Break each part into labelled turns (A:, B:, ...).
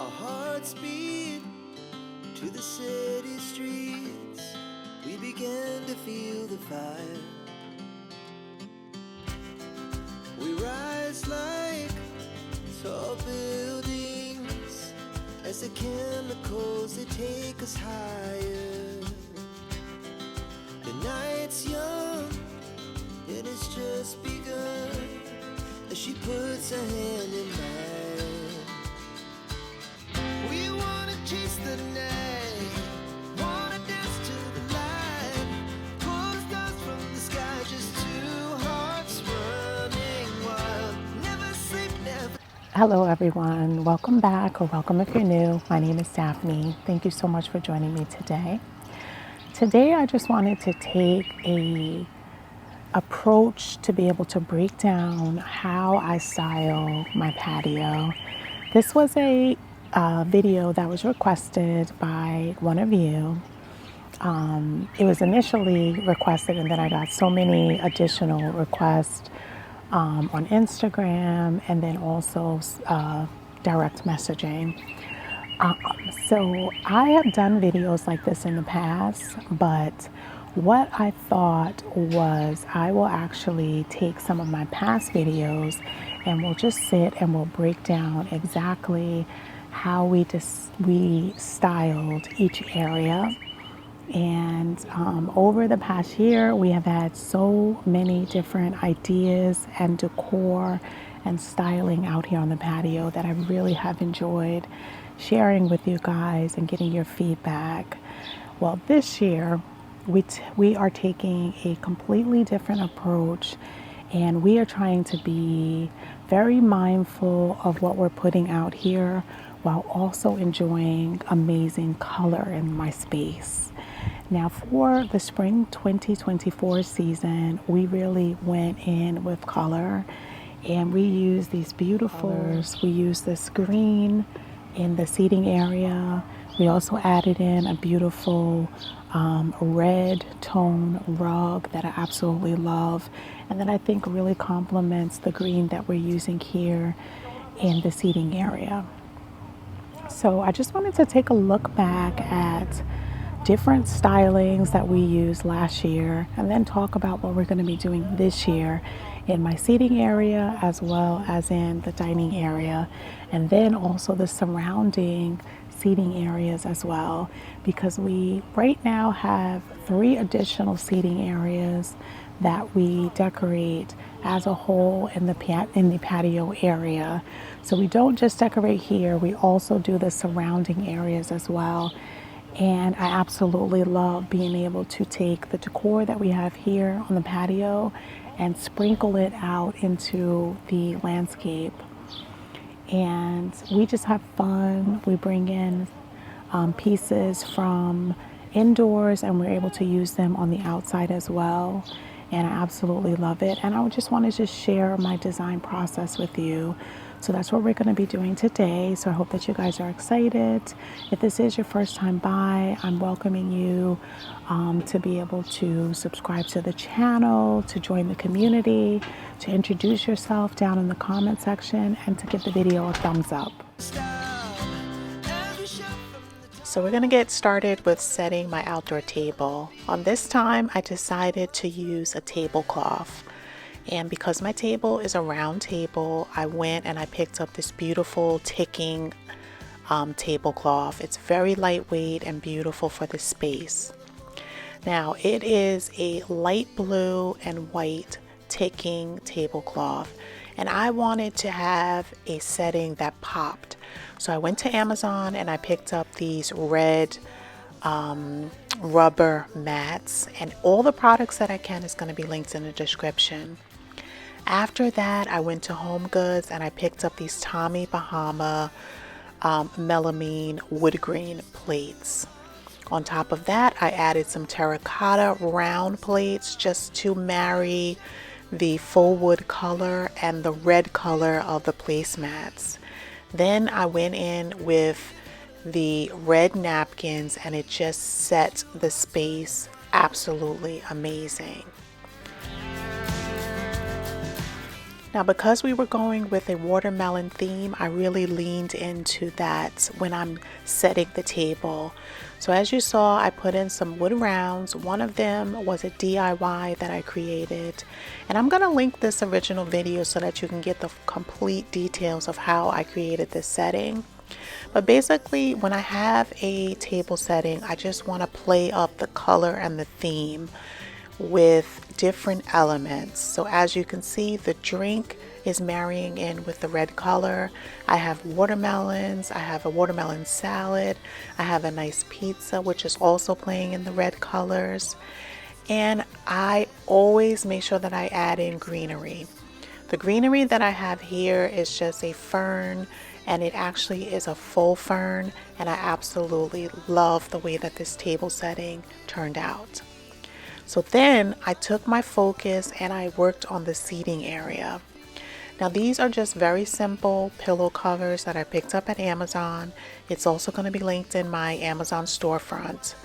A: Our hearts beat to the city streets. We began to feel the fire. We rise like tall buildings as the chemicals, they take us higher. The night's young and it's just begun as she puts her hand in mine. We wanna chase the night, wanna dance to the light, pull the stars from the sky, just two hearts running wild. Never sleep, never.
B: Hello everyone, welcome back, or welcome if you're new. My name is Daphne. Thank you so much for joining me today. Today I just wanted to take a approach to be able to break down how I style my patio. This was a video that was requested by one of you. It was initially requested and then I got so many additional requests on Instagram and then also direct messaging. So I have done videos like this in the past, but what I thought was I will actually take some of my past videos and we'll just sit and we'll break down exactly how we styled each area. And over the past year, we have had so many different ideas and decor and styling out here on the patio that I really have enjoyed sharing with you guys and getting your feedback. Well, this year, we are taking a completely different approach, and we are trying to be very mindful of what we're putting out here while also enjoying amazing color in my space. Now for the spring 2024 season, we really went in with color and we used these beautiful colors. We used this green in the seating area. We also added in a beautiful red tone rug that I absolutely love, and that I think really complements the green that we're using here in the seating area. So I just wanted to take a look back at different stylings that we used last year and then talk about what we're going to be doing this year in my seating area as well as in the dining area, and then also the surrounding seating areas as well, because we right now have 3 additional seating areas that we decorate as a whole in the patio area. So we don't just decorate here, we also do the surrounding areas as well. And I absolutely love being able to take the decor that we have here on the patio and sprinkle it out into the landscape. And we just have fun. We bring in pieces from indoors and we're able to use them on the outside as well. And I absolutely love it. And I just wanted to share my design process with you. So that's what we're going to be doing today. So I hope that you guys are excited. If this is your first time by, I'm welcoming you to be able to subscribe to the channel, to join the community, to introduce yourself down in the comment section, and to give the video a thumbs up. So we're going to get started with setting my outdoor table. On this time, I decided to use a tablecloth. And because my table is a round table, I went and I picked up this beautiful ticking tablecloth. It's very lightweight and beautiful for the space. Now it is a light blue and white ticking tablecloth, and I wanted to have a setting that popped. So I went to Amazon and I picked up these red rubber mats, and all the products that I can is going to be linked in the description. After that, I went to Home Goods and I picked up these Tommy Bahama melamine wood grain plates. On top of that, I added some terracotta round plates just to marry the full wood color and the red color of the placemats. Then I went in with the red napkins and it just set the space absolutely amazing. Now, because we were going with a watermelon theme, I really leaned into that when I'm setting the table. So as you saw, I put in some wood rounds. One of them was a DIY that I created. And I'm going to link this original video so that you can get the complete details of how I created this setting. But basically, when I have a table setting, I just want to play up the color and the theme with different elements. So as you can see, the drink is marrying in with the red color. I have watermelons, I have a watermelon salad, I have a nice pizza which is also playing in the red colors. And I always make sure that I add in greenery. The greenery that I have here is just a fern, and it actually is a full fern, and I absolutely love the way that this table setting turned out. So then I took my focus and I worked on the seating area. Now these are just very simple pillow covers that I picked up at Amazon. It's also going to be linked in my Amazon storefront.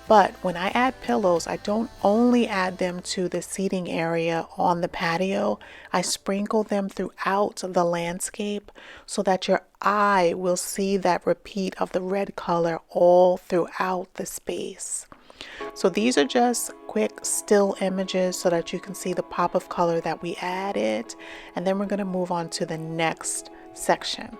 B: But when I add pillows, I don't only add them to the seating area on the patio. I sprinkle them throughout the landscape so that your eye will see that repeat of the red color all throughout the space. So these are just quick still images so that you can see the pop of color that we added. And then we're going to move on to the next section.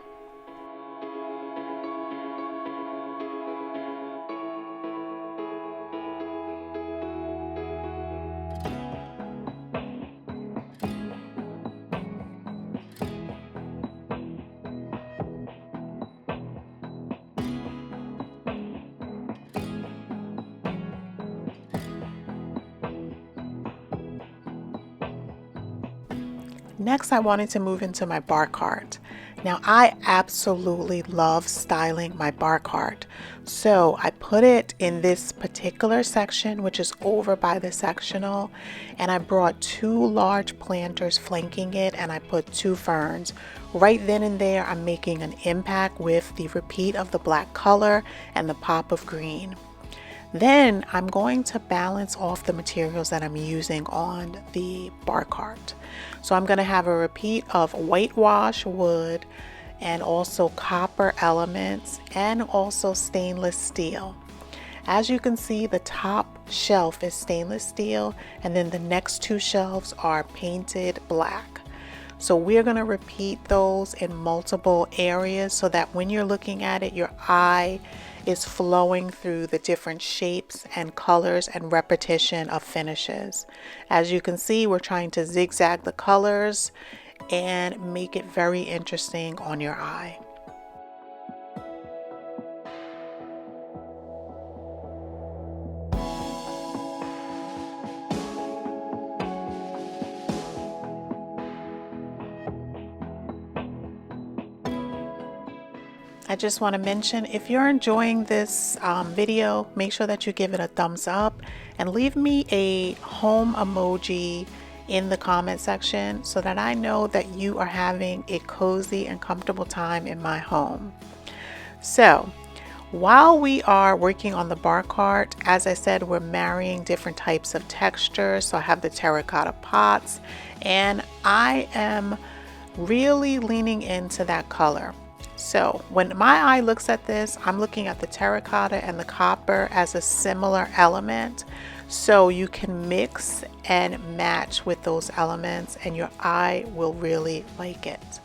B: Next, I wanted to move into my bar cart. Now, I absolutely love styling my bar cart. So I put it in this particular section, which is over by the sectional, and I brought 2 large planters flanking it, and I put 2 ferns. Right then and there, I'm making an impact with the repeat of the black color and the pop of green. Then I'm going to balance off the materials that I'm using on the bar cart. So I'm going to have a repeat of whitewash wood and also copper elements and also stainless steel. As you can see, the top shelf is stainless steel and then the next 2 shelves are painted black. So we're going to repeat those in multiple areas so that when you're looking at it, your eye is flowing through the different shapes and colors and repetition of finishes. As you can see, we're trying to zigzag the colors and make it very interesting on your eye. I just want to mention, if you're enjoying this video, make sure that you give it a thumbs up and leave me a home emoji in the comment section so that I know that you are having a cozy and comfortable time in my home. So while we are working on the bar cart, as I said, we're marrying different types of textures. So I have the terracotta pots and I am really leaning into that color. So when my eye looks at this, I'm looking at the terracotta and the copper as a similar element. So you can mix and match with those elements and your eye will really like it.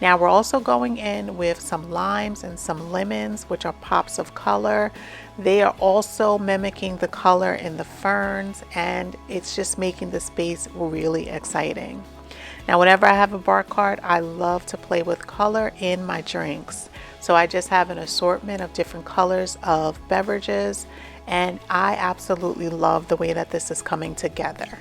B: Now we're also going in with some limes and some lemons, which are pops of color. They are also mimicking the color in the ferns and it's just making the space really exciting. Now, whenever I have a bar cart, I love to play with color in my drinks. So I just have an assortment of different colors of beverages, and I absolutely love the way that this is coming together.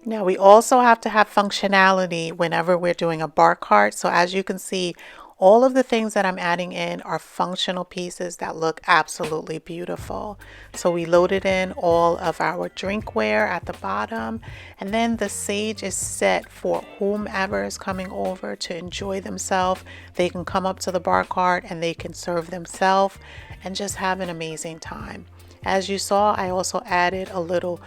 B: Now we also have to have functionality whenever we're doing a bar cart. So as you can see, All of the things that I'm adding in are functional pieces that look absolutely beautiful. So we loaded in all of our drinkware at the bottom, and then the stage is set for whomever is coming over to enjoy themselves. They can come up to the bar cart and they can serve themselves and just have an amazing time. As you saw, I also added a little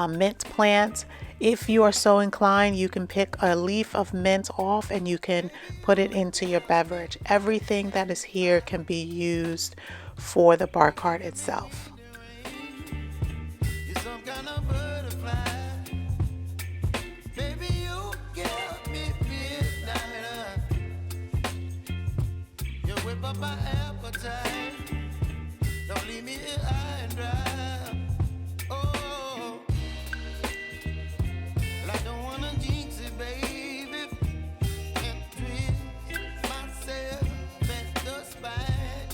B: mint plant. If you are so inclined, you can pick a leaf of mint off and you can put it into your beverage. Everything that is here can be used for the bar cart itself.
A: You're some kind of butterfly. Baby, you give me midnight. You whip up my appetite. Don't leave me here high and dry. Oh, well, I don't wanna jinx it, baby. Can't twist myself at the spine.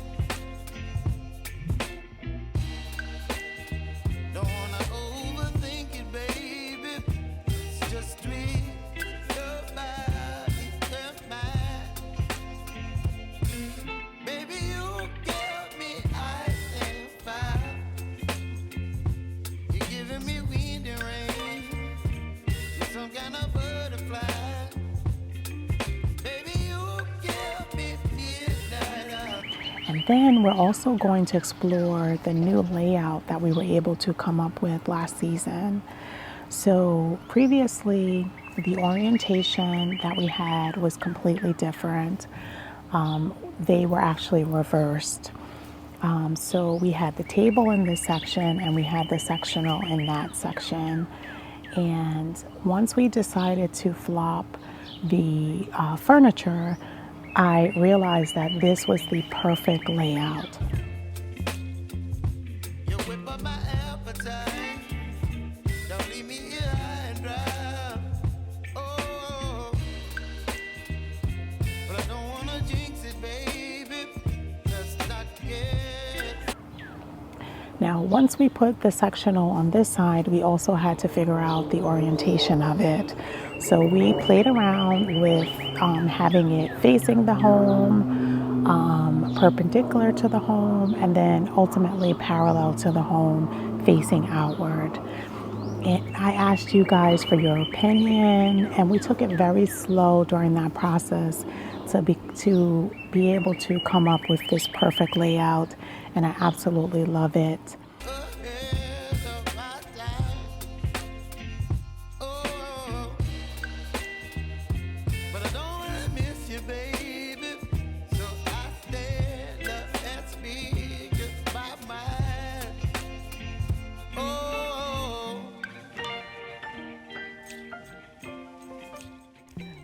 A: Don't wanna overthink it, baby. It's just twist your body and mine. Baby, you give me ice and fire. You're giving me wind and rain. You're some kind of butterfly. Baby, you give me midnight.
B: And then we're also going to explore the new layout that we were able to come up with last season. So previously, the orientation that we had was completely different. They were actually reversed. So we had the table in this section and we had the sectional in that section. And once we decided to flop the furniture, I realized that this was the perfect layout.
A: You whip up my appetite. Don't leave me here high and dry. Oh, but I don't wanna jinx it, baby. Let's not get.
B: Now, once we put the sectional on this side, we also had to figure out the orientation of it. So we played around with having it facing the home, perpendicular to the home, and then ultimately parallel to the home, facing outward. And I asked you guys for your opinion, and we took it very slow during that process to be able to come up with this perfect layout, and I absolutely love it.
A: Ahead of my time. Oh, but I don't wanna miss you, baby. So I stand up and speak my mind. Oh.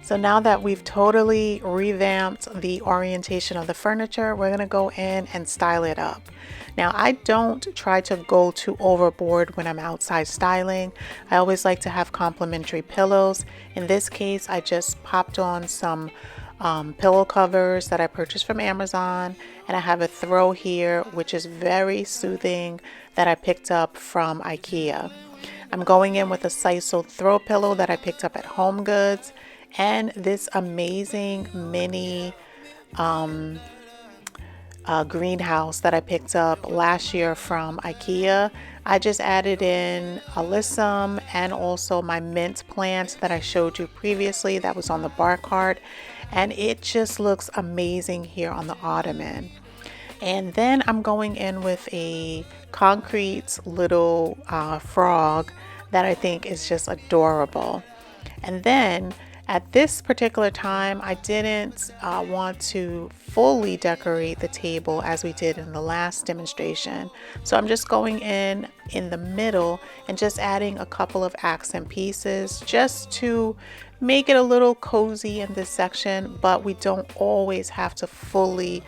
B: So now that we've totally revamped the orientation of the furniture, we're gonna go in and style it up. Now, I don't try to go too overboard when I'm outside styling. I always like to have complimentary pillows. In this case, I just popped on some pillow covers that I purchased from Amazon, and I have a throw here, which is very soothing, that I picked up from IKEA. I'm going in with a xoxo throw pillow that I picked up at HomeGoods, and this amazing mini greenhouse that I picked up last year from IKEA. I just added in alyssum and also my mint plant that I showed you previously that was on the bar cart, and it just looks amazing here on the ottoman. And then I'm going in with a concrete little frog that I think is just adorable. And then at this particular time, I didn't want to fully decorate the table as we did in the last demonstration. So I'm just going in the middle and just adding a couple of accent pieces just to make it a little cozy in this section, but we don't always have to fully,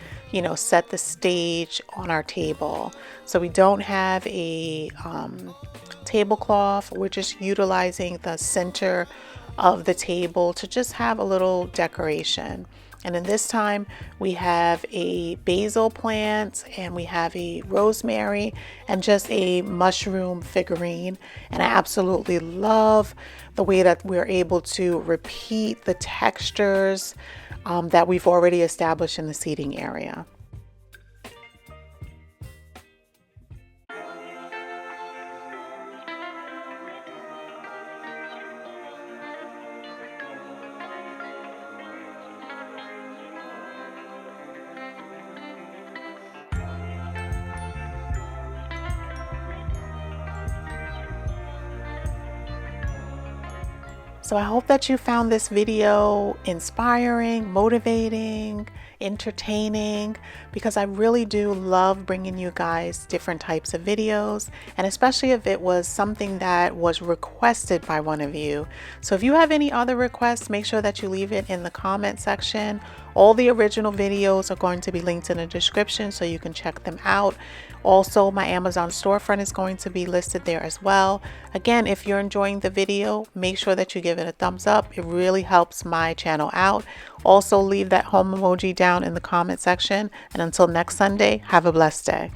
B: set the stage on our table. So we don't have a tablecloth. We're just utilizing the center of the table to just have a little decoration. And in this time, we have a basil plant and we have a rosemary and just a mushroom figurine. And I absolutely love the way that we're able to repeat the textures that we've already established in the seating area. So I hope that you found this video inspiring, motivating, entertaining, because I really do love bringing you guys different types of videos, and especially if it was something that was requested by one of you. So if you have any other requests, make sure that you leave it in the comment section. All the original videos are going to be linked in the description so you can check them out. Also, my Amazon storefront is going to be listed there as well. Again, if you're enjoying the video, make sure that you give it a thumbs up. It really helps my channel out. Also, leave that home emoji down in the comment section. And until next Sunday, have a blessed day.